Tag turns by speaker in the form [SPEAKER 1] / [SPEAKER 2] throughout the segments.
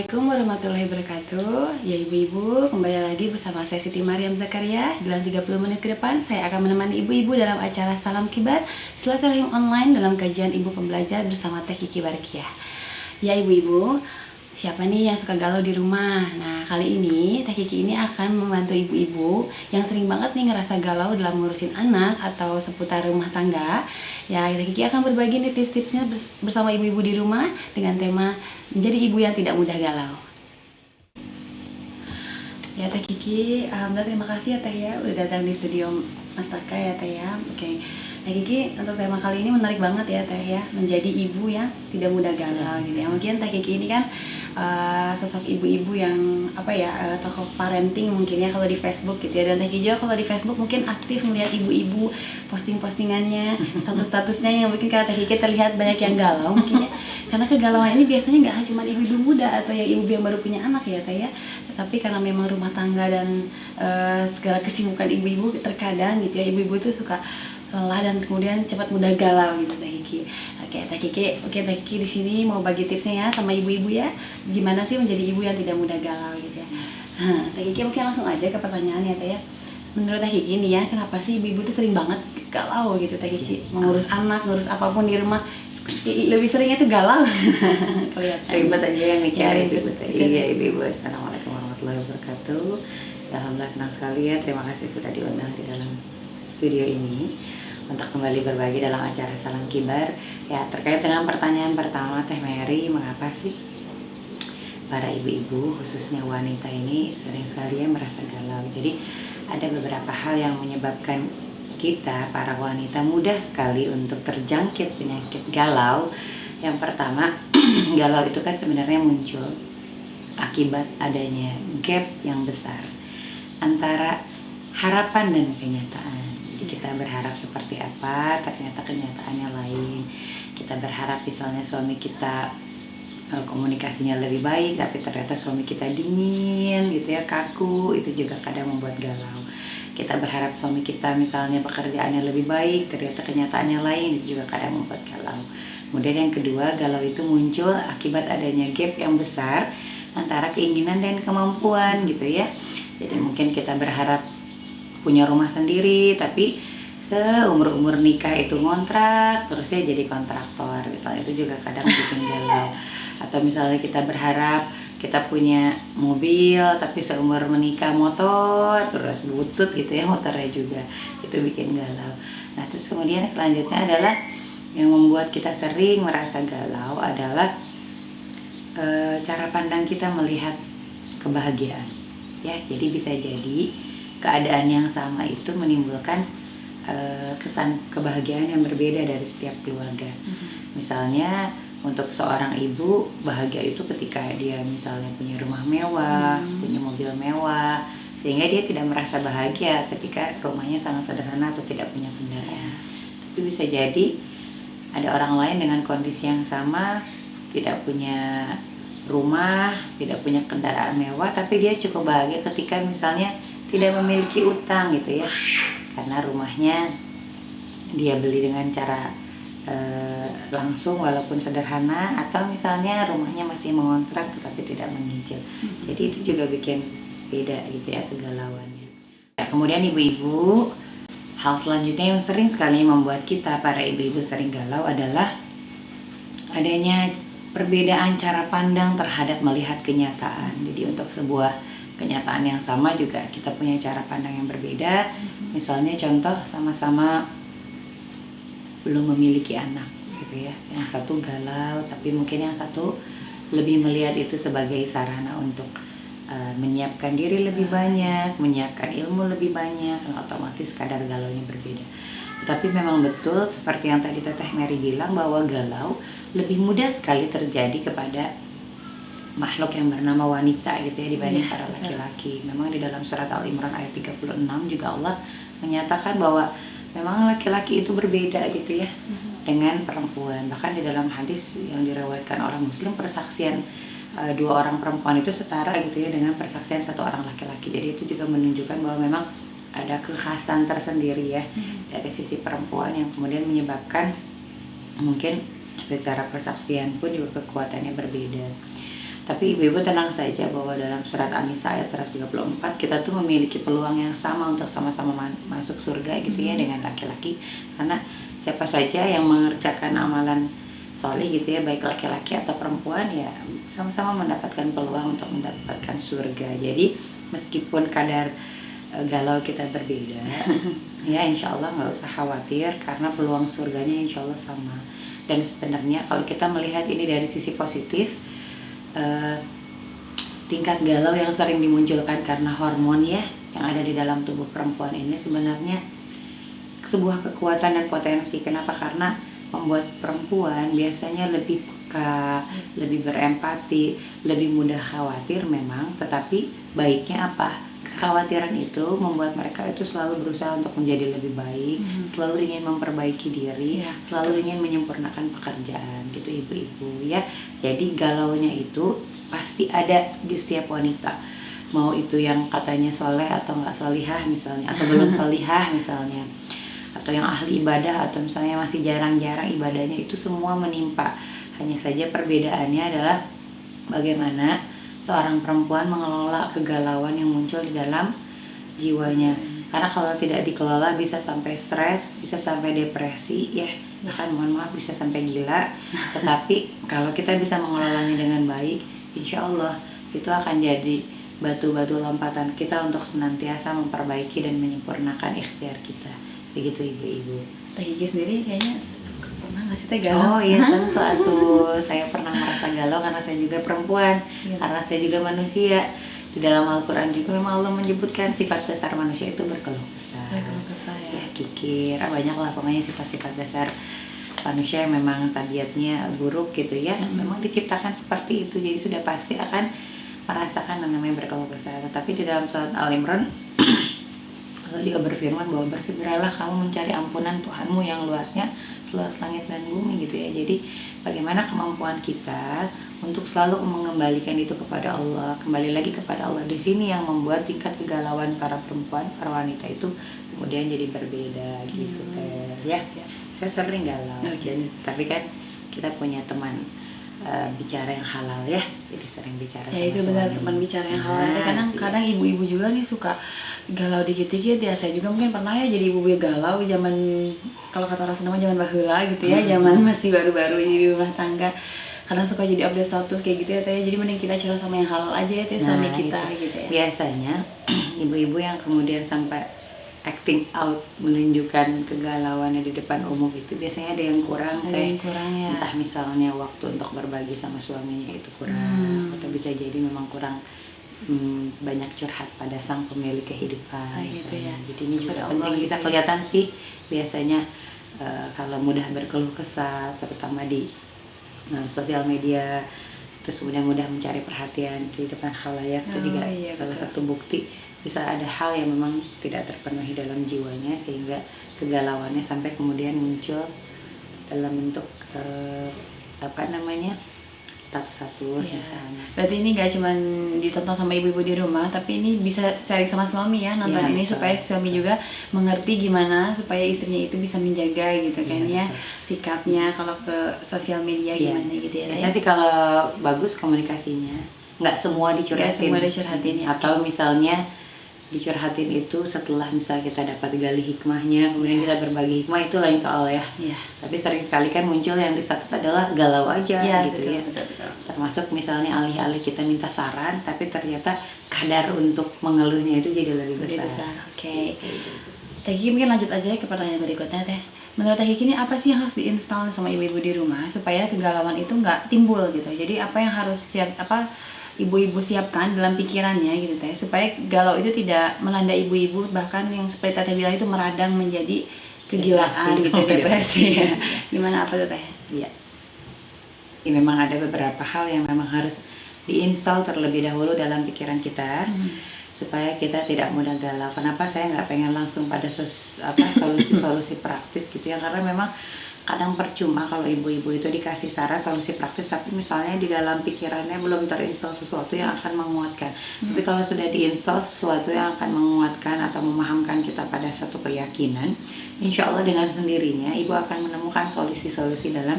[SPEAKER 1] Assalamualaikum warahmatullahi wabarakatuh. Ya ibu-ibu, kembali lagi bersama saya Siti Mariam Zakaria. Dalam 30 menit ke depan saya akan menemani ibu-ibu dalam acara Salam Kibar Silaturahim online dalam kajian Ibu Pembelajar bersama Teh Kiki Barkiah. Ya ibu-ibu, siapa nih yang suka galau di rumah? Nah, kali ini Teh Kiki ini akan membantu ibu-ibu yang sering banget nih ngerasa galau dalam ngurusin anak atau seputar rumah tangga. Ya, Teh Kiki akan berbagi nih tips-tipsnya bersama ibu-ibu di rumah dengan tema menjadi ibu yang tidak mudah galau. Ya Teh Kiki, alhamdulillah terima kasih ya Teh ya udah datang di studio Mas Taka ya Teh ya. Oke, Teh Kiki untuk tema kali ini menarik banget ya Teh ya, menjadi ibu yang tidak mudah galau gitu ya. Mungkin Teh Kiki ini kan sosok ibu-ibu yang tokoh parenting mungkin ya kalau di Facebook gitu ya. Dan Teh Kiki juga kalau di Facebook mungkin aktif melihat ibu-ibu posting-postingannya, status-statusnya yang mungkin karena Teh Kiki terlihat banyak yang galau mungkin ya. Karena kegalauan ini biasanya nggak cuma ibu-ibu muda atau yang ibu yang baru punya anak ya Teh ya, tapi karena memang rumah tangga dan segala kesibukan ibu-ibu terkadang gitu ya, ibu-ibu tuh suka lelah dan kemudian cepat mudah galau gitu Teh Kiki. Teh Kiki di sini mau bagi tipsnya ya sama ibu-ibu ya, gimana sih menjadi ibu yang tidak mudah galau gitu ya. Teh Kiki mungkin langsung aja ke pertanyaan ya Teh ya. Menurut Teh Kiki nih ya, kenapa sih ibu-ibu tuh sering banget galau gitu Teh Kiki, mengurus anak, ngurus apapun di rumah lebih seringnya tuh galau. Kelihatan
[SPEAKER 2] ribet aja yang mikirin
[SPEAKER 1] ya,
[SPEAKER 2] itu. Iya ibu-ibu, assalamualaikum warahmatullahi wabarakatuh. Alhamdulillah senang sekali ya, terima kasih sudah diundang di dalam studio ini untuk kembali berbagi dalam acara Salam Kibar. Ya, terkait dengan pertanyaan pertama Teh Mary, mengapa sih para ibu-ibu khususnya wanita ini sering sekali ya merasa galau? Jadi ada beberapa hal yang menyebabkan kita para wanita mudah sekali untuk terjangkit penyakit galau. Yang pertama, galau itu kan sebenarnya muncul akibat adanya gap yang besar antara harapan dan kenyataan. Jadi kita berharap seperti apa, ternyata kenyataannya lain. Kita berharap misalnya suami kita komunikasinya lebih baik, tapi ternyata suami kita dingin gitu ya, kaku. Itu juga kadang membuat galau. Kita berharap suami kita misalnya pekerjaannya lebih baik, ternyata kenyataannya lain, itu juga kadang membuat galau. Kemudian yang kedua, galau itu muncul akibat adanya gap yang besar antara keinginan dan kemampuan gitu ya. Jadi mungkin kita berharap punya rumah sendiri, tapi seumur-umur nikah itu ngontrak, terusnya jadi kontraktor, misalnya itu juga kadang bikin galau. Atau misalnya kita berharap kita punya mobil, tapi seumur menikah motor, terus butut gitu ya motornya juga, itu bikin galau. Nah terus kemudian selanjutnya adalah yang membuat kita sering merasa galau adalah cara pandang kita melihat kebahagiaan. Ya, jadi bisa jadi keadaan yang sama itu menimbulkan kesan kebahagiaan yang berbeda dari setiap keluarga. Misalnya untuk seorang ibu, bahagia itu ketika dia misalnya punya rumah mewah, punya mobil mewah, sehingga dia tidak merasa bahagia ketika rumahnya sangat sederhana atau tidak punya kendaraan. Tapi bisa jadi ada orang lain dengan kondisi yang sama, tidak punya rumah, tidak punya kendaraan mewah, tapi dia cukup bahagia ketika misalnya tidak memiliki utang gitu ya, karena rumahnya dia beli dengan cara langsung walaupun sederhana, atau misalnya rumahnya masih mengontrak tetapi tidak menyicil. Jadi itu juga bikin beda gitu ya kegalauannya. Ya, kemudian ibu-ibu, hal selanjutnya yang sering sekali membuat kita para ibu-ibu sering galau adalah adanya perbedaan cara pandang terhadap melihat kenyataan. Jadi untuk sebuah kenyataan yang sama juga kita punya cara pandang yang berbeda. Misalnya contoh, sama-sama belum memiliki anak gitu ya, yang satu galau tapi mungkin yang satu lebih melihat itu sebagai sarana untuk menyiapkan diri lebih banyak, menyiapkan ilmu lebih banyak, otomatis kadar galaunya berbeda. Tapi memang betul seperti yang tadi Teteh Mary bilang, bahwa galau lebih mudah sekali terjadi kepada makhluk yang bernama wanita gitu ya dibanding para laki-laki. Memang di dalam surat Al-Imran ayat 36 juga Allah menyatakan bahwa memang laki-laki itu berbeda gitu ya dengan perempuan. Bahkan di dalam hadis yang diriwayatkan oleh Muslim, persaksian dua orang perempuan itu setara gitu ya dengan persaksian satu orang laki-laki. Jadi itu juga menunjukkan bahwa memang ada kekhasan tersendiri ya dari sisi perempuan yang kemudian menyebabkan mungkin secara persaksian pun juga kekuatannya berbeda. Tapi ibu-ibu tenang saja bahwa dalam surat An-Nisa ayat 134 kita tuh memiliki peluang yang sama untuk sama-sama masuk surga gitu ya dengan laki-laki. Karena siapa saja yang mengerjakan amalan soleh gitu ya, baik laki-laki atau perempuan, ya sama-sama mendapatkan peluang untuk mendapatkan surga. Jadi meskipun kadar galau kita berbeda ya insya Allah nggak usah khawatir karena peluang surganya insya Allah sama. Dan sebenarnya kalau kita melihat ini dari sisi positif, tingkat galau yang sering dimunculkan karena hormon ya yang ada di dalam tubuh perempuan ini sebenarnya sebuah kekuatan dan potensi. Kenapa? Karena membuat perempuan biasanya lebih peka, lebih berempati, lebih mudah khawatir memang, tetapi baiknya apa? Kekhawatiran itu membuat mereka itu selalu berusaha untuk menjadi lebih baik, selalu ingin memperbaiki diri, selalu ingin menyempurnakan pekerjaan gitu ibu-ibu ya. Jadi galaunya itu pasti ada di setiap wanita, mau itu yang katanya soleh atau nggak solihah misalnya, atau belum solihah misalnya, atau yang ahli ibadah atau misalnya masih jarang-jarang ibadahnya, itu semua menimpa. Hanya saja perbedaannya adalah bagaimana seorang perempuan mengelola kegalauan yang muncul di dalam jiwanya. Karena kalau tidak dikelola bisa sampai stres, bisa sampai depresi ya, bahkan mohon maaf bisa sampai gila. Tetapi kalau kita bisa mengelolanya dengan baik, insya Allah itu akan jadi batu-batu lompatan kita untuk senantiasa memperbaiki dan menyempurnakan ikhtiar kita. Begitu ibu-ibu.
[SPEAKER 1] Teh Gigi sendiri kayaknya pernah nggak sih teh galau?
[SPEAKER 2] Oh iya tentu atuh. Saya pernah merasa galau karena saya juga perempuan, karena saya juga manusia. Di dalam Al-Quran juga memang Allah menyebutkan sifat dasar manusia itu berkeluh kesah.
[SPEAKER 1] Berkeluh kesah ya.
[SPEAKER 2] Kikir, banyak lah pokoknya sifat-sifat dasar manusia yang memang tabiatnya buruk gitu ya. Memang diciptakan seperti itu, jadi sudah pasti akan merasakan yang namanya berkeluh kesah. Tetapi di dalam surat Al-Imran Allah juga berfirman bahwa bersegeralah kamu mencari ampunan Tuhanmu yang luasnya seluas langit dan bumi gitu ya. Jadi bagaimana kemampuan kita untuk selalu mengembalikan itu kepada Allah, kembali lagi kepada Allah. Di sini yang membuat tingkat kegalauan para perempuan, para wanita itu kemudian jadi berbeda gitu teh. Ya, saya sering galau. Tapi kan kita punya teman bicara yang halal ya, jadi sering bicara
[SPEAKER 1] ya itu benar, teman bicara yang halal. Kadang ibu-ibu juga nih suka galau dikit-dikit ya. Saya juga mungkin pernah ya jadi ibu galau zaman, kalau kata Rasulullah zaman baheula gitu ya, zaman masih baru-baru ibu rumah tangga. Kadang suka jadi update status kayak gitu ya teh. Jadi mending kita curhat sama yang halal aja ya teh, suami kita gitu ya.
[SPEAKER 2] Biasanya ibu-ibu yang kemudian sampai acting out, menunjukkan kegalauannya di depan umum itu biasanya ada yang kurang teh.
[SPEAKER 1] Ya.
[SPEAKER 2] Entah misalnya waktu untuk berbagi sama suaminya itu kurang, atau bisa jadi memang kurang banyak curhat pada sang pemilik kehidupan
[SPEAKER 1] gitu ya.
[SPEAKER 2] Jadi ini juga
[SPEAKER 1] Pada
[SPEAKER 2] penting
[SPEAKER 1] Allah
[SPEAKER 2] kita
[SPEAKER 1] gitu
[SPEAKER 2] kelihatan sih biasanya kalau mudah berkeluh kesah, terutama di sosial media, terus kemudian mudah mencari perhatian di depan khalayak, itu juga salah satu bukti bisa ada hal yang memang tidak terpenuhi dalam jiwanya sehingga kegalauannya sampai kemudian muncul dalam bentuk status misalnya.
[SPEAKER 1] Berarti ini gak cuma ditonton sama ibu-ibu di rumah, tapi ini bisa sharing sama suami ya, nonton ini betul. Supaya suami juga mengerti gimana supaya istrinya itu bisa menjaga gitu kan ya, sikapnya kalau ke sosial media gimana gitu ya.
[SPEAKER 2] Biasanya sih kalau bagus komunikasinya, nggak semua dicurhatin. Atau misalnya dicurhatin itu setelah misalnya kita dapat gali hikmahnya, kemudian kita berbagi hikmah, itu lain soal ya. Tapi sering sekali kan muncul yang di status adalah galau aja gitu ya. Betul. Termasuk misalnya alih-alih kita minta saran, tapi ternyata kadar untuk mengeluhnya itu jadi lebih besar.
[SPEAKER 1] Oke. Teh Kiki mungkin lanjut aja ke pertanyaan berikutnya teh. Menurut Teh Kiki ini apa sih yang harus diinstal sama ibu-ibu di rumah supaya kegalauan itu nggak timbul gitu? Jadi apa yang harus ibu-ibu siapkan dalam pikirannya gitu teh, supaya galau itu tidak melanda ibu-ibu, bahkan yang seperti Teh bilang itu meradang menjadi kegilaan gitu, depresi ya. Gimana apa tuh teh?
[SPEAKER 2] Iya. Ya, memang ada beberapa hal yang memang harus diinstal terlebih dahulu dalam pikiran kita supaya kita tidak mudah galau. Kenapa saya nggak pengen langsung pada solusi-solusi praktis gitu ya, karena memang kadang percuma kalau ibu-ibu itu dikasih saran solusi praktis tapi misalnya di dalam pikirannya belum terinstall sesuatu yang akan menguatkan. Tapi kalau sudah diinstal sesuatu yang akan menguatkan atau memahamkan kita pada satu keyakinan, insya Allah dengan sendirinya ibu akan menemukan solusi-solusi dalam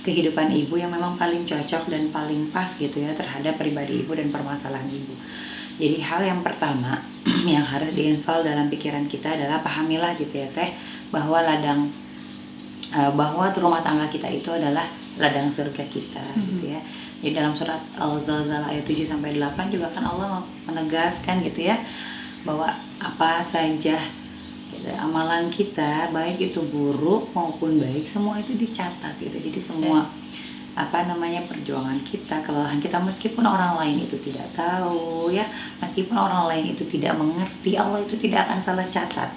[SPEAKER 2] kehidupan ibu yang memang paling cocok dan paling pas gitu ya terhadap pribadi ibu dan permasalahan ibu. Jadi hal yang pertama yang harus diinstal dalam pikiran kita adalah pahamilah gitu ya teh, bahwa bahwa rumah tangga kita itu adalah ladang surga kita gitu ya. Jadi dalam surat Al-Zalzalah ayat 7-8 juga kan Allah menegaskan gitu ya, bahwa apa saja gitu, amalan kita baik itu buruk maupun baik semua itu dicatat gitu. Jadi semua perjuangan kita, kelelahan kita, meskipun orang lain itu tidak tahu ya, meskipun orang lain itu tidak mengerti, Allah itu tidak akan salah catat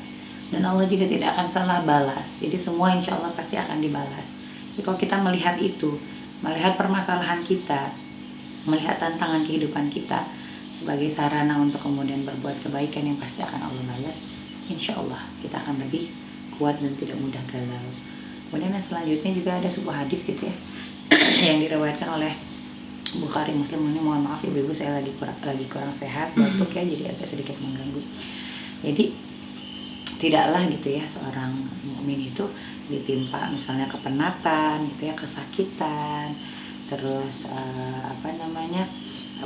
[SPEAKER 2] dan Allah juga tidak akan salah balas. Jadi semua insya Allah pasti akan dibalas. Jadi kalau kita melihat itu, melihat permasalahan kita, melihat tantangan kehidupan kita sebagai sarana untuk kemudian berbuat kebaikan yang pasti akan Allah balas, insya Allah kita akan lebih kuat dan tidak mudah galau. Kemudian yang selanjutnya juga ada sebuah hadis gitu ya yang diriwayatkan oleh Bukhari Muslim. Ini mohon maaf ibu-ibu, saya lagi kurang sehat, batuk ya, jadi agak sedikit mengganggu. Jadi tidaklah gitu ya seorang mukmin itu ditimpa misalnya kepenatan gitu ya, kesakitan, terus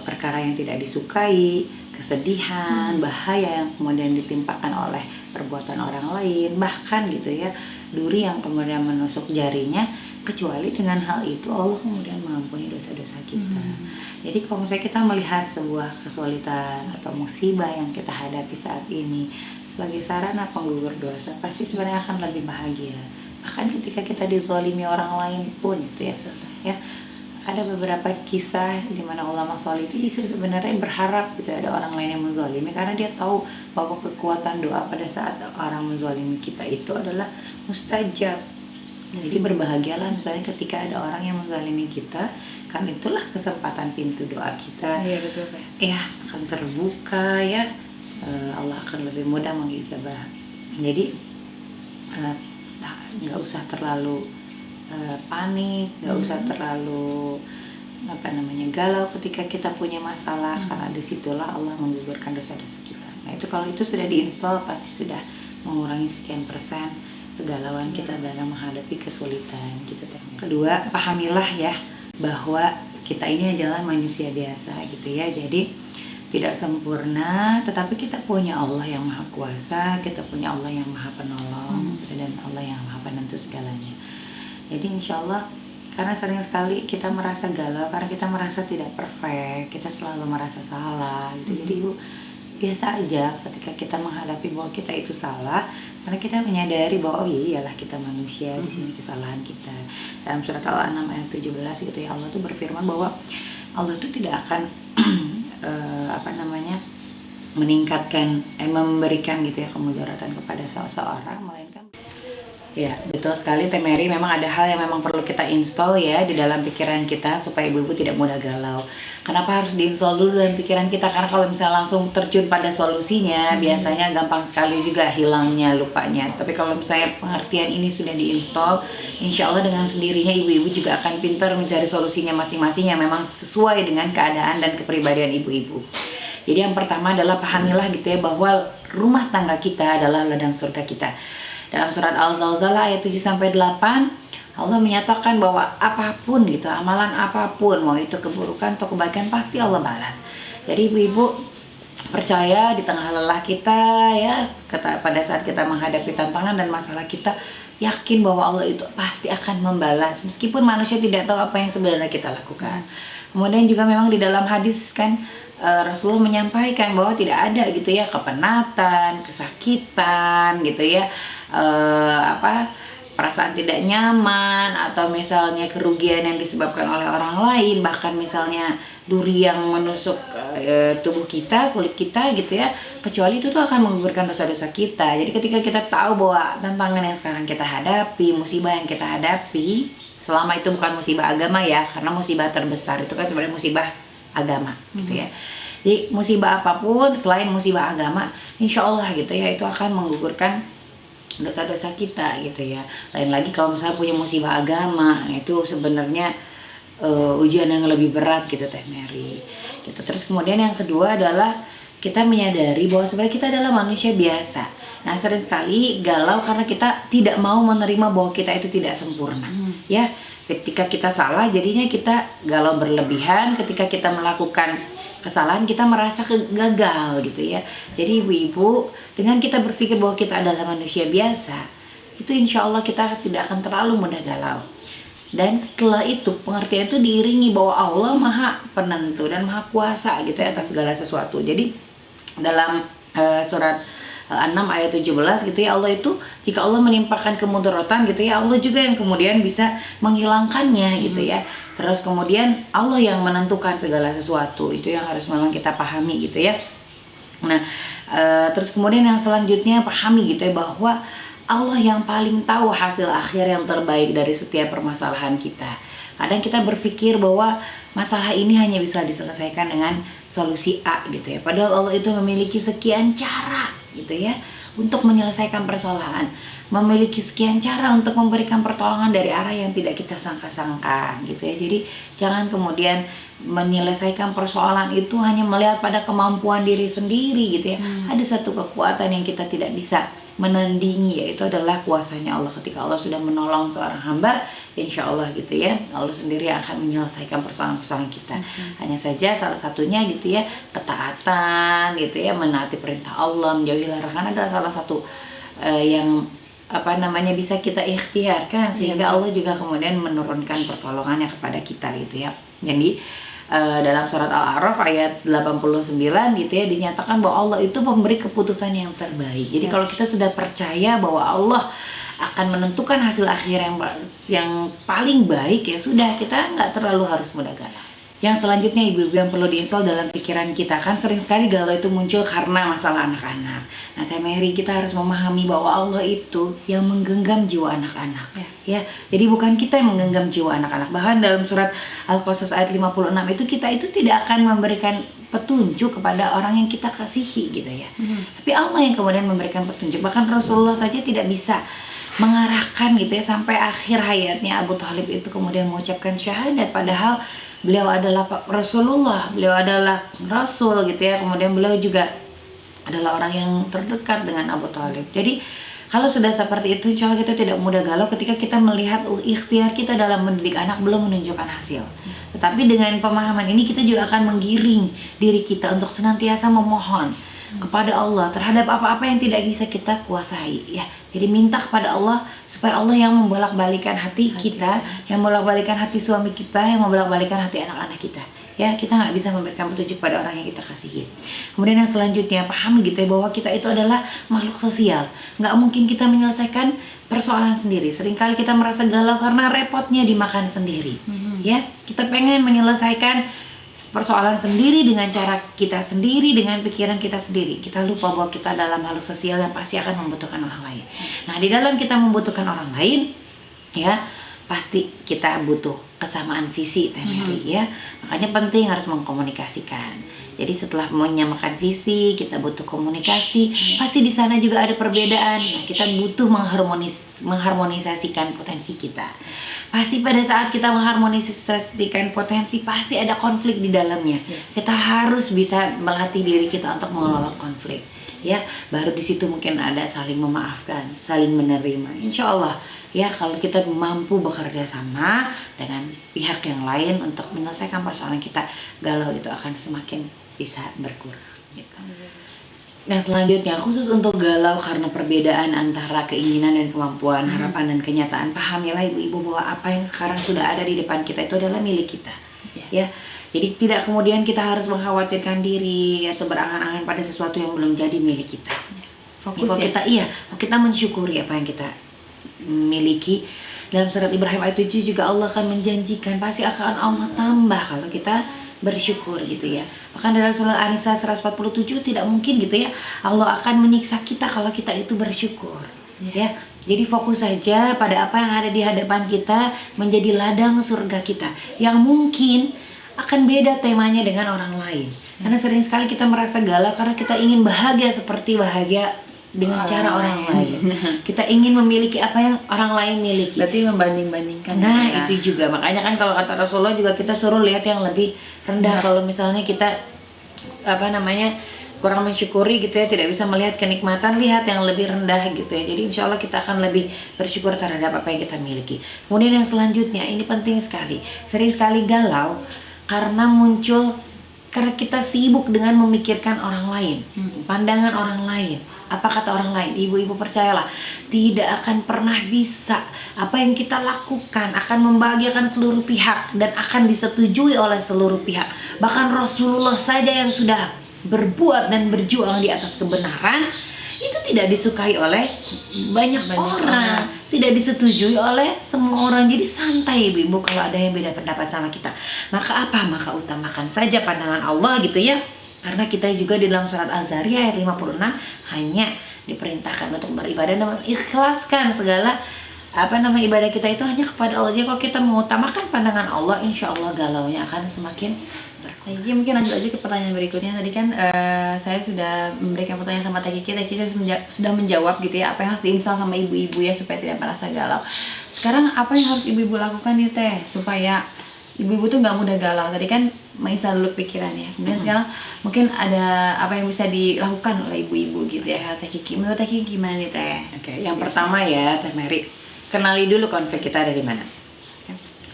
[SPEAKER 2] perkara yang tidak disukai, kesedihan, bahaya yang kemudian ditimpakan oleh perbuatan orang lain, bahkan gitu ya duri yang kemudian menusuk jarinya, kecuali dengan hal itu Allah kemudian mengampuni dosa-dosa kita. Jadi kalau misalnya kita melihat sebuah kesulitan atau musibah yang kita hadapi saat ini sebagai sarana penggugur dosa, pasti sebenarnya akan lebih bahagia. Bahkan ketika kita dizalimi orang lain pun gitu ya, ada beberapa kisah di mana ulama soleh itu justru sebenarnya berharap gitu ada orang lain yang menzalimi, karena dia tahu bahwa kekuatan doa pada saat orang menzalimi kita itu adalah mustajab. Jadi berbahagialah misalnya ketika ada orang yang menzalimi kita, kan itulah kesempatan pintu doa kita.
[SPEAKER 1] Iya betul Pak.
[SPEAKER 2] Ya akan terbuka ya, Allah akan lebih mudah mengijabah. Jadi nggak usah terlalu panik, nggak usah terlalu galau ketika kita punya masalah, karena disitulah Allah menggugurkan dosa-dosa kita. Nah itu kalau itu sudah diinstal pasti sudah mengurangi sekian persen kegalauan kita dalam menghadapi kesulitan gitu. Kedua, pahamilah ya bahwa kita ini adalah manusia biasa gitu ya. Jadi tidak sempurna, tetapi kita punya Allah yang maha kuasa, kita punya Allah yang maha penolong, dan Allah yang maha penentu segalanya. Jadi insya Allah, karena sering sekali kita merasa galau, karena kita merasa tidak perfect, kita selalu merasa salah gitu. Jadi ibu biasa aja ketika kita menghadapi bahwa kita itu salah, karena kita menyadari bahwa oh iyalah kita manusia, di sini kesalahan kita. Dalam surat Al-An'am ayat 17 gitu ya, Allah tuh berfirman bahwa Allah tuh tidak akan memberikan gitu ya kemudaratan kepada seseorang, melainkan ya betul sekali Teh Mary, memang ada hal yang memang perlu kita install ya di dalam pikiran kita supaya ibu-ibu tidak mudah galau. Kenapa harus diinstal dulu dalam pikiran kita? Karena kalau misalnya langsung terjun pada solusinya, biasanya gampang sekali juga hilangnya, lupanya. Tapi kalau misalnya pengertian ini sudah diinstal, insya Allah dengan sendirinya ibu-ibu juga akan pintar mencari solusinya masing-masing yang memang sesuai dengan keadaan dan kepribadian ibu-ibu. Jadi yang pertama adalah pahamilah gitu ya bahwa rumah tangga kita adalah ladang surga kita. Dalam surat Al-Zalzalah ayat 7-8 Allah menyatakan bahwa apapun gitu, amalan apapun, mau itu keburukan atau kebaikan, pasti Allah balas. Jadi ibu-ibu percaya di tengah lelah kita ya, pada saat kita menghadapi tantangan dan masalah kita, yakin bahwa Allah itu pasti akan membalas meskipun manusia tidak tahu apa yang sebenarnya kita lakukan. Kemudian juga memang di dalam hadis kan Rasulullah menyampaikan bahwa tidak ada gitu ya kepenatan, kesakitan gitu ya, perasaan tidak nyaman atau misalnya kerugian yang disebabkan oleh orang lain, bahkan misalnya duri yang menusuk tubuh kita, kulit kita gitu ya, kecuali itu tuh akan menggugurkan dosa-dosa kita. Jadi ketika kita tahu bahwa tantangan yang sekarang kita hadapi, musibah yang kita hadapi, selama itu bukan musibah agama ya, karena musibah terbesar itu kan sebenarnya musibah agama gitu ya. Jadi musibah apapun selain musibah agama, insya Allah gitu ya, itu akan menggugurkan dosa-dosa kita gitu ya. Lain lagi kalau misalnya punya musibah agama, itu sebenarnya ujian yang lebih berat gitu Teh Mary gitu. Terus kemudian yang kedua adalah kita menyadari bahwa sebenarnya kita adalah manusia biasa. Nah, sering sekali galau karena kita tidak mau menerima bahwa kita itu tidak sempurna. Ya, ketika kita salah jadinya kita galau berlebihan, ketika kita melakukan kesalahan kita merasa gagal gitu ya. Jadi ibu-ibu, dengan kita berpikir bahwa kita adalah manusia biasa, itu insya Allah kita tidak akan terlalu mudah galau. Dan setelah itu pengertian itu diiringi bahwa Allah maha penentu dan maha kuasa gitu ya atas segala sesuatu. Jadi dalam surat An-6 ayat 17 gitu ya, Allah itu jika Allah menimpakan kemudaratan gitu ya, Allah juga yang kemudian bisa menghilangkannya gitu ya. Terus kemudian Allah yang menentukan segala sesuatu, itu yang harus memang kita pahami gitu ya. Nah terus kemudian yang selanjutnya pahami gitu ya bahwa Allah yang paling tahu hasil akhir yang terbaik dari setiap permasalahan kita. Kadang kita berpikir bahwa masalah ini hanya bisa diselesaikan dengan solusi A gitu ya. Padahal Allah itu memiliki sekian cara gitu ya untuk menyelesaikan persoalan. Memiliki sekian cara untuk memberikan pertolongan dari arah yang tidak kita sangka-sangka gitu ya. Jadi jangan kemudian menyelesaikan persoalan itu hanya melihat pada kemampuan diri sendiri gitu ya. Ada satu kekuatan yang kita tidak bisa menandingi, yaitu adalah kuasanya Allah. Ketika Allah sudah menolong seorang hamba, insya Allah gitu ya, Allah sendiri akan menyelesaikan persoalan-persoalan kita. Hanya saja salah satunya gitu ya, ketaatan gitu ya, menaati perintah Allah, menjauhi larangan adalah salah satu yang bisa kita ikhtiarkan sehingga Allah juga kemudian menurunkan pertolongannya kepada kita gitu ya. Jadi dalam surat Al-A'raf ayat 89 gitu ya, dinyatakan bahwa Allah itu memberi keputusan yang terbaik. Jadi kalau kita sudah percaya bahwa Allah akan menentukan hasil akhir yang paling baik, ya sudah, kita nggak terlalu harus mudah galau. Yang selanjutnya ibu-ibu yang perlu diinstal dalam pikiran kita, kan sering sekali galau itu muncul karena masalah anak-anak. Nah, Teh Mary, kita harus memahami bahwa Allah itu yang menggenggam jiwa anak-anak. Ya, jadi bukan kita yang menggenggam jiwa anak-anak. Bahkan dalam surat Al-Qasas ayat 56 itu kita itu tidak akan memberikan petunjuk kepada orang yang kita kasihi gitu ya. Tapi Allah yang kemudian memberikan petunjuk. Bahkan Rasulullah saja tidak bisa mengarahkan gitu ya sampai akhir hayatnya Abu Thalib itu kemudian mengucapkan syahadat, padahal beliau adalah Rasulullah, beliau adalah Rasul gitu ya. Kemudian beliau juga adalah orang yang terdekat dengan Abu Thalib. Jadi kalau sudah seperti itu, insya Allah kita tidak mudah galau ketika kita melihat ikhtiar kita dalam mendidik anak belum menunjukkan hasil. Tetapi dengan pemahaman ini kita juga akan menggiring diri kita untuk senantiasa memohon kepada Allah terhadap apa-apa yang tidak bisa kita kuasai ya. Jadi minta kepada Allah supaya Allah yang membolak-balikan hati kita, yang membolak-balikan hati suami kita, yang membolak-balikan hati anak-anak kita. Ya, kita nggak bisa memberikan petunjuk pada orang yang kita kasihi. Kemudian yang selanjutnya, pahami gitu ya bahwa kita itu adalah makhluk sosial. Nggak mungkin kita menyelesaikan persoalan sendiri. Seringkali kita merasa galau karena repotnya dimakan sendiri. Ya, kita pengen menyelesaikan persoalan sendiri dengan cara kita sendiri, dengan pikiran kita sendiri. Kita lupa bahwa kita adalah makhluk sosial yang pasti akan membutuhkan orang lain. Nah, di dalam kita membutuhkan orang lain, ya pasti kita butuh kesamaan visi, Teh Mary ya. Makanya penting harus mengkomunikasikan. Jadi setelah menyamakan visi, kita butuh komunikasi. Pasti di sana juga ada perbedaan. Nah, kita butuh mengharmonisasikan potensi kita. Pasti pada saat kita mengharmonisasikan potensi, pasti ada konflik di dalamnya. Kita harus bisa melatih diri kita untuk mengelola konflik. Ya, baru di situ mungkin ada saling memaafkan, saling menerima. Insya Allah, ya kalau kita mampu bekerja sama dengan pihak yang lain untuk menyelesaikan persoalan kita, galau itu akan semakin bisa berkurang. Gitu. Nah, selanjutnya khusus untuk galau karena perbedaan antara keinginan dan kemampuan, harapan dan kenyataan, pahamilah ibu-ibu bahwa apa yang sekarang sudah ada di depan kita itu adalah milik kita. Ya. Jadi tidak kemudian kita harus mengkhawatirkan diri atau berangan-angan pada sesuatu yang belum jadi milik kita. Fokus ya? Kita mensyukuri apa yang kita miliki. Dalam surat Ibrahim ayat 7 juga Allah akan menjanjikan pasti akan Allah tambah kalau kita bersyukur gitu ya. Bahkan dalam surat An-Nisa 147 tidak mungkin gitu ya Allah akan menyiksa kita kalau kita itu bersyukur. Ya. Jadi fokus saja pada apa yang ada di hadapan kita, menjadi ladang surga kita yang mungkin akan beda temanya dengan orang lain. Karena sering sekali kita merasa galau karena kita ingin bahagia seperti bahagia dengan cara orang lain. Kita ingin memiliki apa yang orang lain miliki.
[SPEAKER 1] Berarti membanding-bandingkan.
[SPEAKER 2] Nah, itu juga. Makanya kan kalau kata Rasulullah juga kita suruh lihat yang lebih rendah. Kalau misalnya kita kurang mensyukuri gitu ya, tidak bisa melihat kenikmatan, lihat yang lebih rendah gitu ya. Jadi insya Allah kita akan lebih bersyukur terhadap apa yang kita miliki. Kemudian yang selanjutnya, ini penting sekali, sering sekali galau karena kita sibuk dengan memikirkan orang lain, pandangan orang lain, apa kata orang lain. Ibu-ibu percayalah, tidak akan pernah bisa apa yang kita lakukan akan membahagiakan seluruh pihak dan akan disetujui oleh seluruh pihak. Bahkan Rasulullah saja yang sudah berbuat dan berjuang di atas kebenaran itu tidak disukai oleh banyak orang, tidak disetujui oleh semua orang. Jadi santai ibu kalau ada yang beda pendapat sama kita. Maka apa? Maka utamakan saja pandangan Allah gitu ya. Karena kita juga di dalam surat Az-Zariyat ayat 56 hanya diperintahkan untuk beribadah dan mengikhlaskan segala ibadah kita itu hanya kepada Allah. Jadi kalau kita mengutamakan pandangan Allah, insya Allah galaunya akan semakin
[SPEAKER 1] Teh mungkin lanjut aja ke pertanyaan berikutnya. Tadi kan saya sudah memberikan pertanyaan sama Teh Kiki sudah menjawab gitu ya apa yang harus diinstal sama ibu-ibu ya supaya tidak merasa galau. Sekarang apa yang harus ibu-ibu lakukan nih Teh supaya ibu-ibu tuh nggak mudah galau? Tadi kan menginstal dulu pikirannya. Kemudian sekarang mungkin ada apa yang bisa dilakukan oleh ibu-ibu gitu ya Teh Kiki. Menurut Teh Kiki gimana nih Teh?
[SPEAKER 2] Oke, yang pertama ya Teh Mary, kenali dulu konflik kita ada di mana.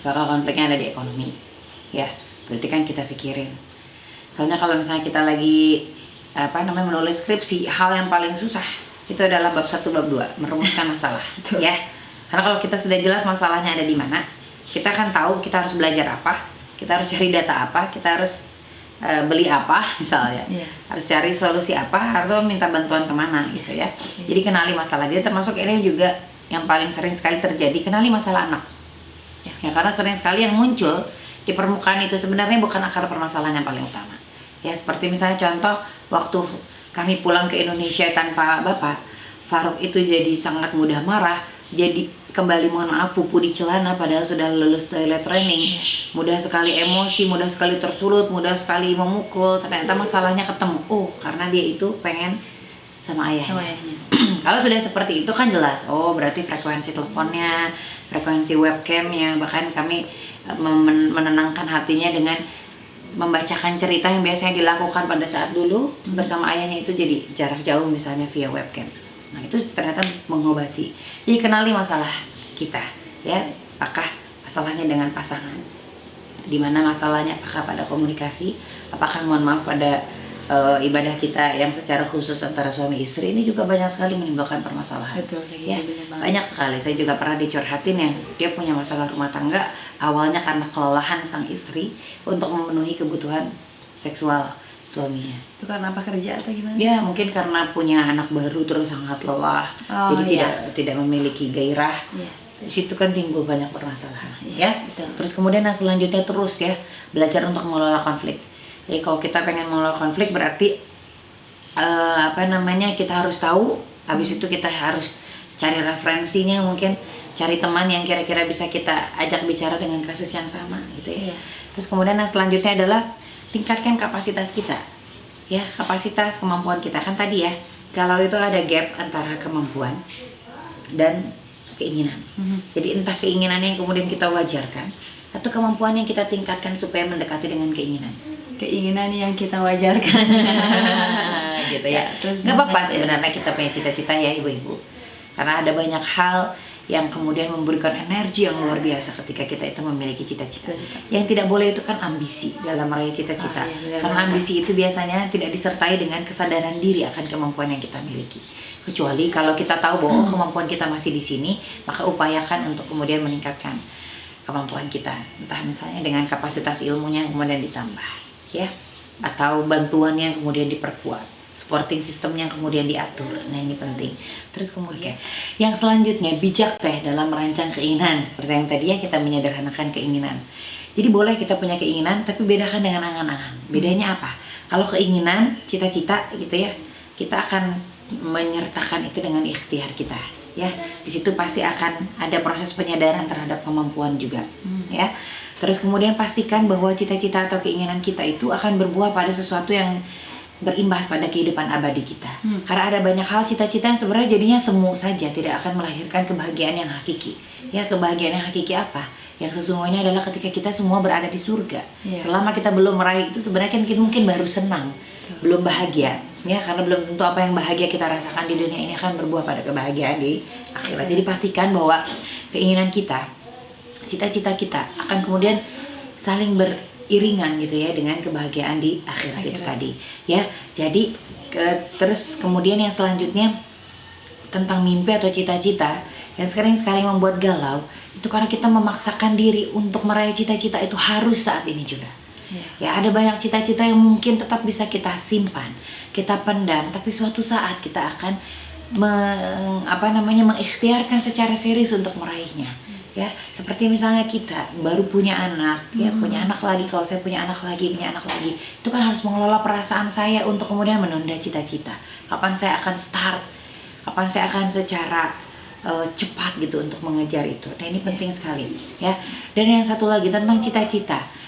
[SPEAKER 2] Bakal konfliknya ada di ekonomi, ya. Berarti kan kita pikirin. Soalnya kalau misalnya kita lagi menulis skripsi, hal yang paling susah itu adalah bab 1, bab 2, merumuskan masalah, ya. Karena kalau kita sudah jelas masalahnya ada di mana, kita akan tahu kita harus belajar apa, kita harus cari data apa, kita harus beli apa misalnya, harus cari solusi apa, atau minta bantuan kemana gitu ya. Jadi kenali masalah. Jadi termasuk ini juga yang paling sering sekali terjadi, kenali masalah anak. Ya karena sering sekali yang muncul di permukaan itu sebenarnya bukan akar permasalahan yang paling utama. Ya seperti misalnya contoh waktu kami pulang ke Indonesia tanpa bapak, Faruk itu jadi sangat mudah marah, jadi kembali mohon maaf pupu di celana padahal sudah lulus toilet training, mudah sekali emosi, mudah sekali tersulut, mudah sekali memukul. Ternyata masalahnya ketemu, karena dia itu pengen sama ayahnya. Kalau sudah seperti itu kan jelas, berarti frekuensi teleponnya, frekuensi webcamnya, bahkan kami menenangkan hatinya dengan membacakan cerita yang biasanya dilakukan pada saat dulu bersama ayahnya itu jadi jarak jauh misalnya via webcam. Nah itu ternyata mengobati. Jadi kenali masalah kita, ya. Apakah masalahnya dengan pasangan? Di mana masalahnya? Apakah pada komunikasi? Apakah mohon maaf pada ibadah kita yang secara khusus antara suami istri ini juga banyak sekali menimbulkan permasalahan.
[SPEAKER 1] Betul,
[SPEAKER 2] ya. Banyak sekali. Saya juga pernah dicurhatin yang dia punya masalah rumah tangga awalnya karena kelelahan sang istri untuk memenuhi kebutuhan seksual suaminya.
[SPEAKER 1] Itu karena apa, kerja atau gimana?
[SPEAKER 2] Ya mungkin karena punya anak baru terus sangat lelah, jadi tidak memiliki gairah. Di situ kan timbul banyak permasalahan. Ya.
[SPEAKER 1] Betul.
[SPEAKER 2] Terus kemudian selanjutnya terus ya belajar untuk mengelola konflik. Jadi kalau kita pengen mengelola konflik berarti kita harus tahu, habis itu kita harus cari referensinya, mungkin cari teman yang kira-kira bisa kita ajak bicara dengan kasus yang sama gitu ya. Terus kemudian yang selanjutnya adalah tingkatkan kapasitas kita. Ya, kapasitas kemampuan kita kan tadi ya. Kalau itu ada gap antara kemampuan dan keinginan. Jadi entah keinginan yang kemudian kita wajarkan atau kemampuan yang kita tingkatkan supaya mendekati dengan keinginan.
[SPEAKER 1] Keinginan yang kita wajarkan.
[SPEAKER 2] Gitu ya. Nggak apa-apa sebenarnya kita punya cita-cita ya ibu-ibu. Karena ada banyak hal yang kemudian memberikan energi yang luar biasa ketika kita itu memiliki cita-cita. Yang tidak boleh itu kan ambisi dalam meraih cita-cita. Karena ambisi itu biasanya tidak disertai dengan kesadaran diri akan kemampuan yang kita miliki. Kecuali kalau kita tahu bahwa kemampuan kita masih di sini, maka upayakan untuk kemudian meningkatkan kemampuan kita. Entah misalnya dengan kapasitas ilmunya yang kemudian ditambah. Ya, atau bantuan yang kemudian diperkuat, supporting sistemnya kemudian diatur. Nah ini penting. Terus kemudian yang selanjutnya bijak Teh dalam merancang keinginan. Seperti yang tadi ya, kita menyederhanakan keinginan. Jadi boleh kita punya keinginan tapi bedakan dengan angan-angan. Bedanya apa? Kalau keinginan, cita-cita gitu ya, kita akan menyertakan itu dengan ikhtiar kita. Ya, di situ pasti akan ada proses penyadaran terhadap kemampuan juga. Ya. Terus kemudian pastikan bahwa cita-cita atau keinginan kita itu akan berbuah pada sesuatu yang berimbas pada kehidupan abadi kita. Karena ada banyak hal cita-cita yang sebenarnya jadinya semu saja, tidak akan melahirkan kebahagiaan yang hakiki. Ya, kebahagiaan yang hakiki apa? Yang sesungguhnya adalah ketika kita semua berada di surga. Selama kita belum meraih itu sebenarnya kan kita mungkin baru senang, belum bahagia. Ya, karena belum tentu apa yang bahagia kita rasakan di dunia ini akan berbuah pada kebahagiaan di akhirat. Jadi pastikan bahwa keinginan kita, cita-cita kita akan kemudian saling beriringan gitu ya dengan kebahagiaan di akhirat itu tadi. Ya, jadi terus kemudian yang selanjutnya tentang mimpi atau cita-cita yang sering sekali membuat galau itu karena kita memaksakan diri untuk meraih cita-cita itu harus saat ini juga. Ya, ada banyak cita-cita yang mungkin tetap bisa kita simpan, kita pendam, tapi suatu saat kita akan mengikhtiarkan secara serius untuk meraihnya. Ya, seperti misalnya kita baru punya anak, ya punya anak lagi. Kalau saya punya anak lagi, itu kan harus mengelola perasaan saya untuk kemudian menunda cita-cita. Kapan saya akan start? Kapan saya akan secara cepat gitu untuk mengejar itu. Nah, ini penting sekali, ya. Dan yang satu lagi tentang cita-cita.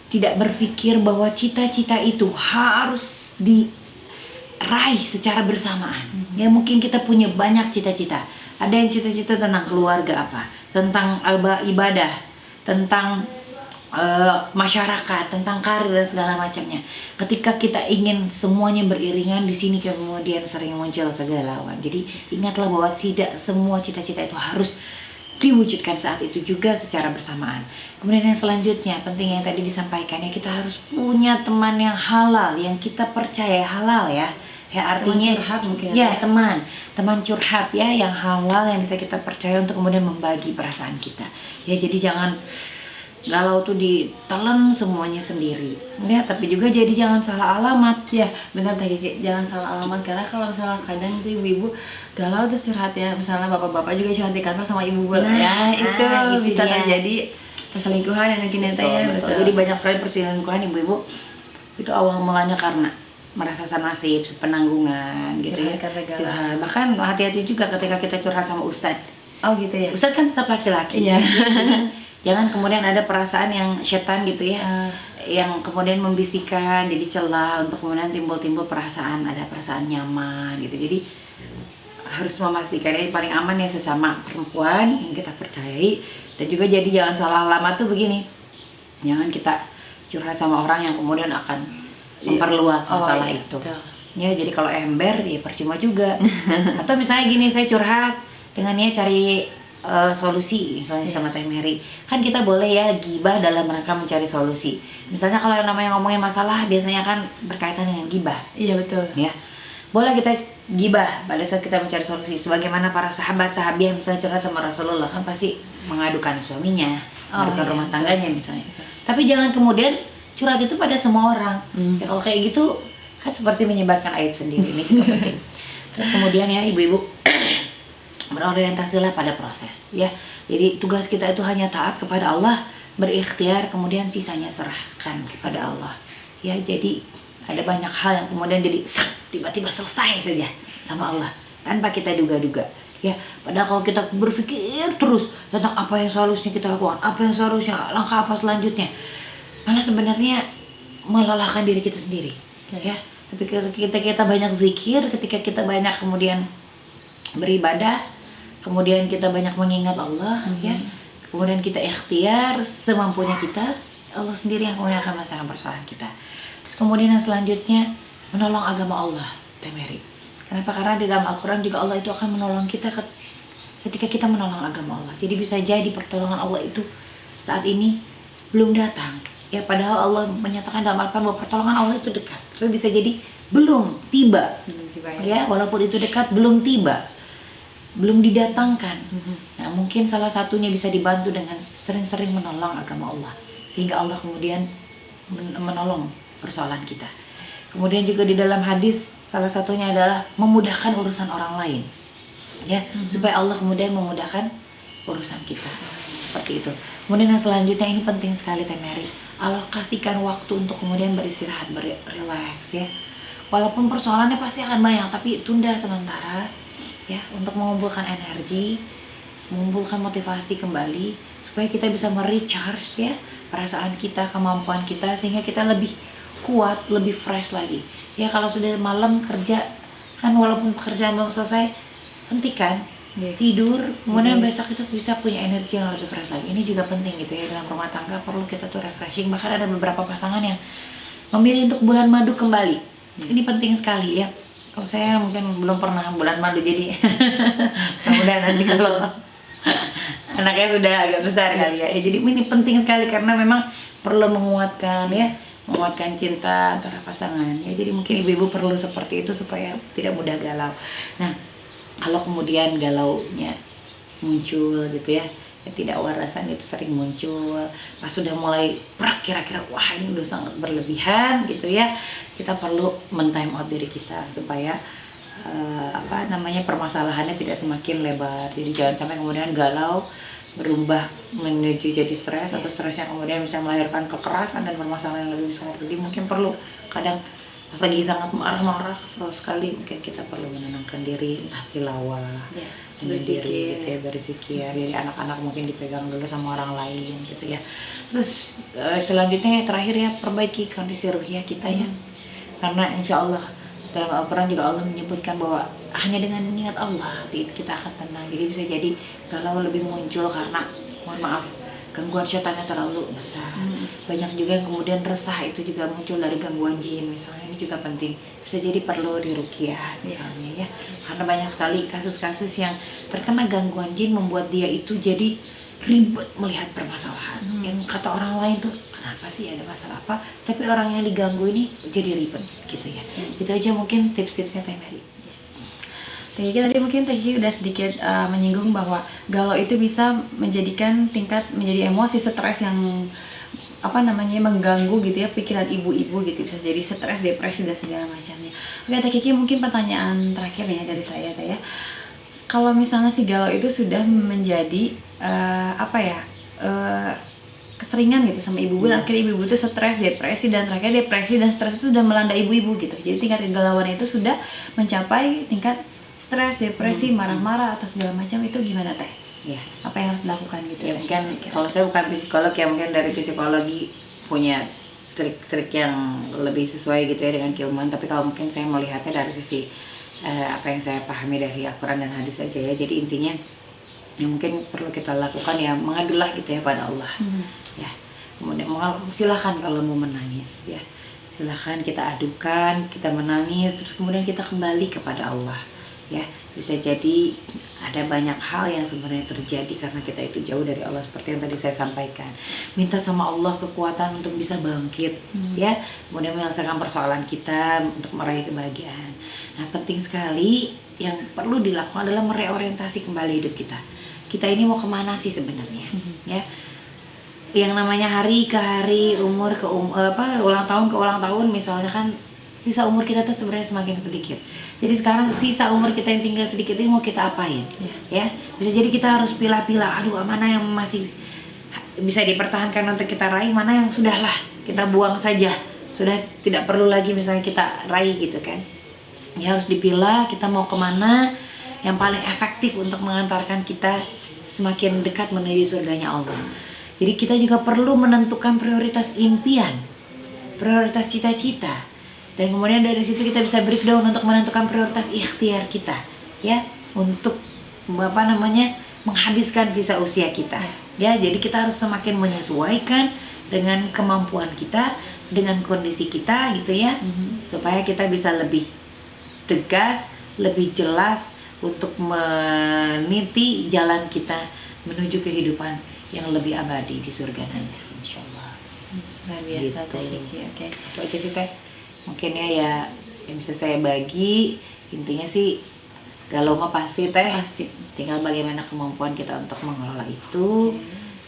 [SPEAKER 2] Tidak berpikir bahwa cita-cita itu harus diraih secara bersamaan. Ya, mungkin kita punya banyak cita-cita. Ada yang cita-cita tentang keluarga apa, tentang ibadah, tentang masyarakat, tentang karir dan segala macamnya. Ketika kita ingin semuanya beriringan, di sini kemudian sering muncul kegalauan. Jadi ingatlah bahwa tidak semua cita-cita itu harus diwujudkan saat itu juga secara bersamaan. Kemudian yang selanjutnya penting yang tadi disampaikan, ya kita harus punya teman yang halal, yang kita percaya halal ya. Ya artinya
[SPEAKER 1] teman curhat mungkin
[SPEAKER 2] ya, teman curhat ya yang halal, yang bisa kita percaya untuk kemudian membagi perasaan kita. Ya, jadi jangan galau tuh ditelan semuanya sendiri ya, tapi juga jadi jangan salah alamat.
[SPEAKER 1] Ya benar Teh Kiki, jangan salah alamat, karena kalau misalnya kadang tuh ibu-ibu galau terus curhat ya, misalnya bapak-bapak juga curhat di kantor sama ibu gue, ya itu bisa terjadi perselingkuhan yang mungkin Teh ya.
[SPEAKER 2] Betul. Jadi banyak sekali perselingkuhan ibu-ibu itu awal mulanya karena merasa nasib, penanggungan gitu ya. Curhat. Bahkan hati-hati juga ketika kita curhat sama ustadz.
[SPEAKER 1] Oh gitu ya.
[SPEAKER 2] Ustadz kan tetap laki-laki.
[SPEAKER 1] Iya.
[SPEAKER 2] Jangan kemudian ada perasaan yang setan gitu ya, yang kemudian membisikkan, jadi celah untuk kemudian timbul-timbul perasaan, ada perasaan nyaman gitu. Jadi harus memastikan yang paling aman ya sesama perempuan yang kita percayai. Dan juga jadi jangan salah alamat tuh begini, jangan kita curhat sama orang yang kemudian akan memperluas masalah itu. Ya, jadi kalau ember ya percuma juga. Atau misalnya gini, saya curhat dengan niat cari solusi misalnya sama Teh Mary, kan kita boleh ya gibah dalam rangka mencari solusi. Misalnya kalau yang namanya ngomongin masalah biasanya kan berkaitan dengan gibah.
[SPEAKER 1] Iya betul.
[SPEAKER 2] Ya, boleh kita gibah pada saat kita mencari solusi. Sebagaimana para sahabat-sahabiah misalnya curhat sama Rasulullah, kan pasti mengadukan suaminya, mengadukan rumah tangganya misalnya. Tapi jangan kemudian curhat itu pada semua orang. Ya, kalau kayak gitu kan seperti menyebarkan aib sendiri. Ini juga penting. Terus kemudian ya ibu-ibu berorientasilah pada proses ya. Jadi tugas kita itu hanya taat kepada Allah, berikhtiar, kemudian sisanya serahkan kepada Allah ya. Jadi ada banyak hal yang kemudian jadi tiba-tiba selesai saja sama Allah tanpa kita duga-duga ya. Padahal kalau kita berpikir terus tentang apa yang seharusnya kita lakukan, apa yang seharusnya, langkah apa selanjutnya, malah sebenarnya melelahkan diri kita sendiri ya. Tapi ketika kita banyak zikir, ketika kita banyak kemudian beribadah, kemudian kita banyak mengingat Allah ya, kemudian kita ikhtiar semampunya kita, Allah sendiri yang kemudian akan merasakan persoalan kita. Terus kemudian yang selanjutnya menolong agama Allah, Teh Mary. Kenapa? Karena di dalam Al-Quran juga Allah itu akan menolong kita ketika kita menolong agama Allah. Jadi bisa jadi pertolongan Allah itu saat ini belum datang ya, padahal Allah menyatakan dalam Al-Quran bahwa pertolongan Allah itu dekat, tapi bisa jadi belum tiba ya. Walaupun itu dekat, belum tiba, belum didatangkan. Nah, mungkin salah satunya bisa dibantu dengan sering-sering menolong agama Allah, sehingga Allah kemudian menolong persoalan kita. Kemudian juga di dalam hadis salah satunya adalah memudahkan urusan orang lain ya, supaya Allah kemudian memudahkan urusan kita. Seperti itu. Kemudian yang selanjutnya ini penting sekali Teh Mary, alokasikan waktu untuk kemudian beristirahat, berrelaks ya. Walaupun persoalannya pasti akan banyak, tapi tunda sementara ya, untuk mengumpulkan energi, mengumpulkan motivasi kembali supaya kita bisa merecharge ya perasaan kita, kemampuan kita, sehingga kita lebih kuat, lebih fresh lagi ya. Kalau sudah malam kerja kan, walaupun pekerjaan belum selesai, hentikan, tidur, kemudian besok itu bisa punya energi yang lebih fresh lagi. Ini juga penting gitu ya, dalam rumah tangga perlu kita tuh refreshing. Bahkan ada beberapa pasangan yang memilih untuk bulan madu kembali Ini penting sekali ya. Kalau saya mungkin belum pernah bulan madu, jadi mudah-mudahan nanti kalau anaknya sudah agak besar kali ya. Jadi ini penting sekali karena memang perlu menguatkan ya, menguatkan cinta antara pasangan ya. Jadi mungkin ibu-ibu perlu seperti itu supaya tidak mudah galau. Nah, kalau kemudian galaunya muncul gitu ya, ketidakWarasan itu sering muncul pas sudah mulai kira-kira wah ini udah sangat berlebihan gitu ya, kita perlu men-time out diri kita supaya permasalahannya tidak semakin lebar. Jadi jangan sampai kemudian galau berubah menuju jadi stres, atau stres yang kemudian bisa melahirkan kekerasan dan permasalahan yang lebih besar. Jadi mungkin perlu kadang pas lagi sangat marah-marah, kesal sekali, mungkin kita perlu menenangkan diri, entah tilawah, menyendiri gitu ya, berzikir. Jadi anak-anak mungkin dipegang dulu sama orang lain gitu ya. Terus selanjutnya terakhir ya, perbaiki kondisi ruhiyah kita ya. Karena insya Allah dalam Al-Quran juga Allah menyebutkan bahwa hanya dengan mengingat Allah hati kita akan tenang. Jadi bisa jadi galau lebih muncul karena, mohon maaf, gangguan syaitannya terlalu besar. Banyak juga yang kemudian resah itu juga muncul dari gangguan jin misalnya. Ini juga penting, bisa jadi perlu diruqyah misalnya ya. Karena banyak sekali kasus-kasus yang terkena gangguan jin membuat dia itu jadi ribet melihat permasalahan. Yang kata orang lain tuh, kenapa sih, ada masalah apa, tapi orang yang diganggu ini jadi ribet gitu ya. Itu aja mungkin tips-tipsnya Teh Mary.
[SPEAKER 1] Teh Kiki tadi mungkin Teh Kiki udah sedikit menyinggung bahwa galau itu bisa menjadikan tingkat menjadi emosi, stres yang mengganggu gitu ya pikiran ibu-ibu gitu, bisa jadi stres, depresi dan segala macamnya. Oke Teh Kiki, mungkin pertanyaan terakhir ya dari saya Teh ya. Kalau misalnya si galau itu sudah menjadi keseringan gitu sama ibu-ibu, dan akhirnya ibu-ibu itu stres, depresi, dan terakhir depresi dan stres itu sudah melanda ibu-ibu gitu. Jadi tingkat kegalauan itu sudah mencapai tingkat stres, depresi, marah-marah atau segala macam, itu gimana Teh?
[SPEAKER 2] Ya.
[SPEAKER 1] Apa yang harus dilakukan gitu
[SPEAKER 2] ya? Mungkin kalau saya bukan psikolog ya, mungkin dari psikologi punya trik-trik yang lebih sesuai gitu ya dengan keilmuan. Tapi kalau mungkin saya melihatnya dari sisi apa yang saya pahami dari Al-Quran dan hadis aja ya. Jadi intinya yang mungkin perlu kita lakukan ya, mengadulah gitu ya pada Allah. Ya, kemudian silakan kalau mau menangis ya, silakan kita adukan, kita menangis, terus kemudian kita kembali kepada Allah ya. Bisa jadi ada banyak hal yang sebenarnya terjadi karena kita itu jauh dari Allah, seperti yang tadi saya sampaikan. Minta sama Allah kekuatan untuk bisa bangkit ya, kemudian menyelesaikan persoalan kita untuk meraih kebahagiaan. Nah, penting sekali yang perlu dilakukan adalah mereorientasi kembali hidup kita. Kita ini mau kemana sih sebenarnya ya? Yang namanya hari ke hari, umur ke ulang tahun ke ulang tahun misalnya kan, sisa umur kita tuh sebenarnya semakin sedikit. Jadi sekarang sisa umur kita yang tinggal sedikit ini mau kita apain ya? Bisa jadi kita harus pilah-pilah, aduh mana yang masih bisa dipertahankan untuk kita raih, mana yang sudahlah kita buang saja, sudah tidak perlu lagi misalnya kita raih gitu kan. Ya harus dipilah kita mau kemana yang paling efektif untuk mengantarkan kita semakin dekat menuju surganya Allah. Jadi kita juga perlu menentukan prioritas impian, prioritas cita-cita, dan kemudian dari situ kita bisa breakdown untuk menentukan prioritas ikhtiar kita ya, untuk menghabiskan sisa usia kita ya. Jadi kita harus semakin menyesuaikan dengan kemampuan kita, dengan kondisi kita gitu ya, supaya kita bisa lebih tegas, lebih jelas untuk meniti jalan kita menuju kehidupan yang lebih abadi di surga nanti, insyaallah.
[SPEAKER 1] Luar biasa
[SPEAKER 2] gitu.
[SPEAKER 1] Teh Kiki. Oke.
[SPEAKER 2] Itu aja sih Teh. Mungkin ya yang bisa saya bagi, intinya sih galau mah pasti Teh.
[SPEAKER 1] Pasti.
[SPEAKER 2] Tinggal bagaimana kemampuan kita untuk mengelola itu,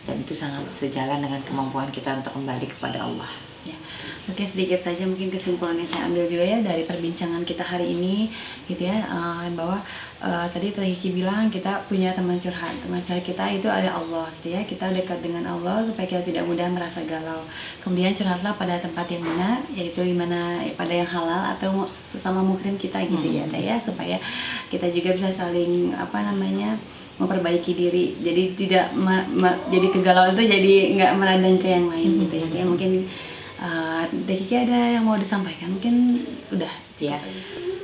[SPEAKER 2] dan itu sangat sejalan dengan kemampuan kita untuk kembali kepada Allah.
[SPEAKER 1] Ya, mungkin sedikit saja mungkin kesimpulan yang saya ambil juga ya dari perbincangan kita hari ini gitu ya, bahwa tadi Teh Kiki bilang kita punya teman curhat. Teman curhat kita itu ada Allah gitu ya. Kita dekat dengan Allah supaya kita tidak mudah merasa galau. Kemudian curhatlah pada tempat yang benar, yaitu dimana pada yang halal atau sesama muhrim kita gitu ya Teh ya, supaya kita juga bisa saling memperbaiki diri. Jadi tidak jadi kegalauan itu jadi nggak meladang ke yang lain gitu ya. Mungkin Teh Kiki ada yang mau disampaikan? Mungkin udah.
[SPEAKER 2] Ya.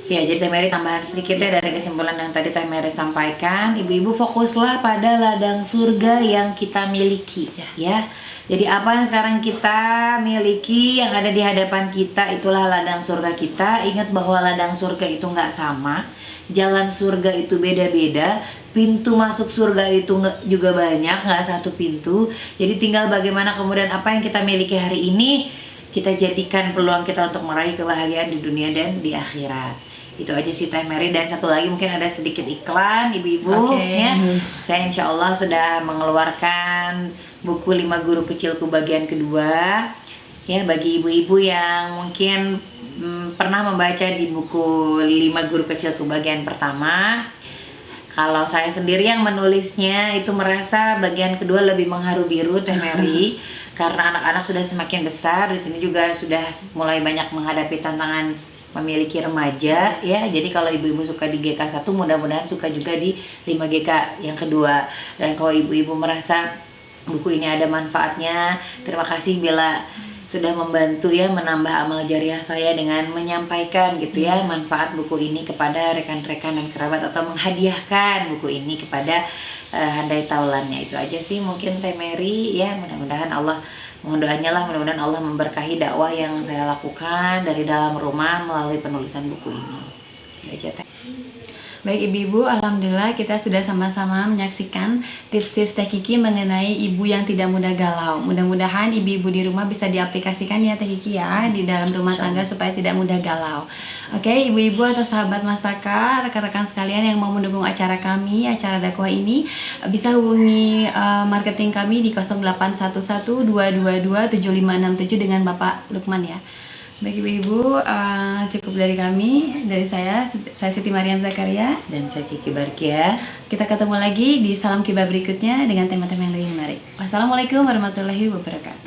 [SPEAKER 2] Ya, jadi Teh Mary tambahan sedikit ya dari kesimpulan yang tadi Teh Mary sampaikan. Ibu-ibu fokuslah pada ladang surga yang kita miliki, ya. Jadi apa yang sekarang kita miliki, yang ada di hadapan kita, itulah ladang surga kita. Ingat bahwa ladang surga itu nggak sama, jalan surga itu beda-beda, pintu masuk surga itu juga banyak, nggak satu pintu. Jadi tinggal bagaimana kemudian apa yang kita miliki hari ini kita jadikan peluang kita untuk meraih kebahagiaan di dunia dan di akhirat. Itu aja sih Teh Mary. Dan satu lagi mungkin ada sedikit iklan ibu-ibu ya. Saya insya Allah sudah mengeluarkan buku 5 Guru Kecilku bagian kedua ya, bagi ibu-ibu yang mungkin pernah membaca di buku 5 Guru Kecilku bagian pertama. Kalau saya sendiri yang menulisnya itu merasa bagian kedua lebih mengharu biru Teh Mary, karena anak-anak sudah semakin besar, di sini juga sudah mulai banyak menghadapi tantangan memiliki remaja ya. Jadi kalau ibu-ibu suka di GK1, mudah-mudahan suka juga di 5GK yang kedua. Dan kalau ibu-ibu merasa buku ini ada manfaatnya, terima kasih bila sudah membantu ya menambah amal jariah saya dengan menyampaikan gitu ya manfaat buku ini kepada rekan-rekan dan kerabat, atau menghadiahkan buku ini kepada handai taulannya. Itu aja sih mungkin Teh Mary ya. Mudah-mudahan Allah, mohon doanya lah, mudah-mudahan Allah memberkahi dakwah yang saya lakukan dari dalam rumah melalui penulisan buku ini. Itu aja Teh.
[SPEAKER 1] Baik ibu-ibu, alhamdulillah kita sudah sama-sama menyaksikan tips-tips Teh Kiki mengenai ibu yang tidak mudah galau. Mudah-mudahan ibu-ibu di rumah bisa diaplikasikan ya Teh Kiki ya di dalam rumah tangga supaya tidak mudah galau. Oke, ibu-ibu atau sahabat Mastaka, rekan-rekan sekalian yang mau mendukung acara kami, acara dakwah ini, bisa hubungi marketing kami di 0811-222-7567 dengan Bapak Lukman ya. Baik ibu-ibu, cukup dari kami, dari saya Siti Mariam Zakaria
[SPEAKER 2] dan saya Kiki Barkia.
[SPEAKER 1] Kita ketemu lagi di Salam Kibar berikutnya dengan tema-tema yang lebih menarik. Wassalamualaikum warahmatullahi wabarakatuh.